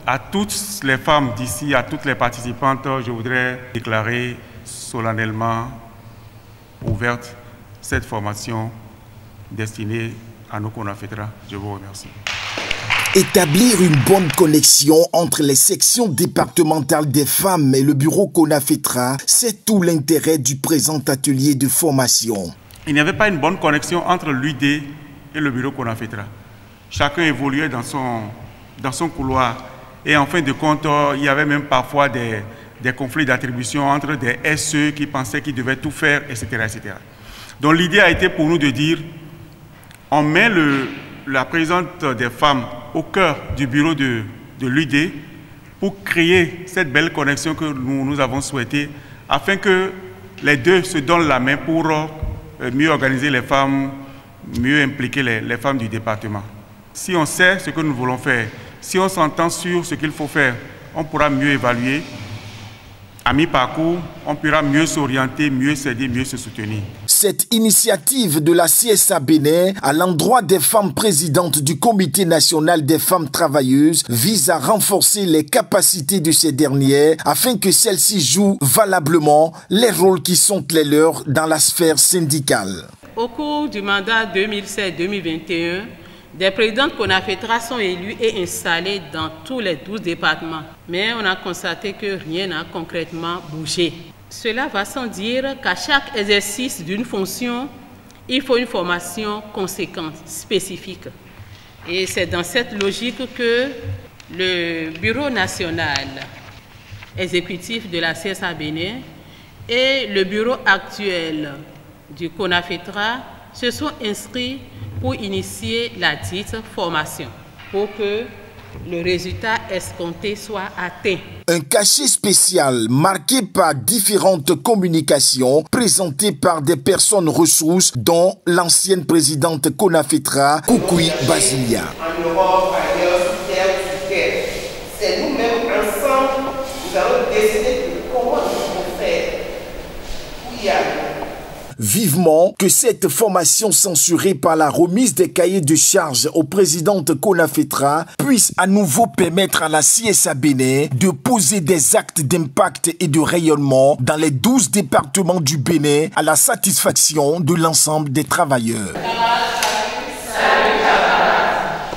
À toutes les femmes d'ici, à toutes les participantes, je voudrais déclarer solennellement ouverte cette formation destinée à nos CONAFETRA. Je vous remercie. Établir une bonne connexion entre les sections départementales des femmes et le bureau CONAFETRA, c'est tout l'intérêt du présent atelier de formation. Il n'y avait pas une bonne connexion entre l'UD et le bureau CONAFETRA. Chacun évoluait dans son couloir. Et en fin de compte, il y avait même parfois des conflits d'attribution entre des SE qui pensaient qu'ils devaient tout faire, etc., etc. Donc l'idée a été pour nous de dire, on met la présidente des femmes au cœur du bureau de l'UD pour créer cette belle connexion que nous avons souhaitée, afin que les deux se donnent la main pour mieux organiser les femmes, mieux impliquer les femmes du département. Si on sait ce que nous voulons faire, si on s'entend sur ce qu'il faut faire, on pourra mieux évaluer. À mi-parcours, on pourra mieux s'orienter, mieux s'aider, mieux se soutenir. Cette initiative de la CSA Bénin à l'endroit des femmes présidentes du Comité national des femmes travailleuses vise à renforcer les capacités de ces dernières afin que celles-ci jouent valablement les rôles qui sont les leurs dans la sphère syndicale. Au cours du mandat 2016-2021, des présidentes CONAFETRA sont élues et installées dans tous les 12 départements. Mais on a constaté que rien n'a concrètement bougé. Cela va sans dire qu'à chaque exercice d'une fonction, il faut une formation conséquente, spécifique. Et c'est dans cette logique que le Bureau national exécutif de la CSA Bénin et le bureau actuel du CONAFETRA se sont inscrits pour initier la dite formation, pour que le résultat escompté soit atteint. Un cachet spécial marqué par différentes communications présentées par des personnes ressources, dont l'ancienne présidente CONAFETRA, Koukoui Basilia. En Europe, ailleurs, sur terre. C'est nous-mêmes ensemble, nous allons décider comment nous pouvons faire pour y aller. Vivement que cette formation censurée par la remise des cahiers de charges aux présidentes CONAFETRA puisse à nouveau permettre à la CSA Bénin de poser des actes d'impact et de rayonnement dans les 12 départements du Bénin à la satisfaction de l'ensemble des travailleurs.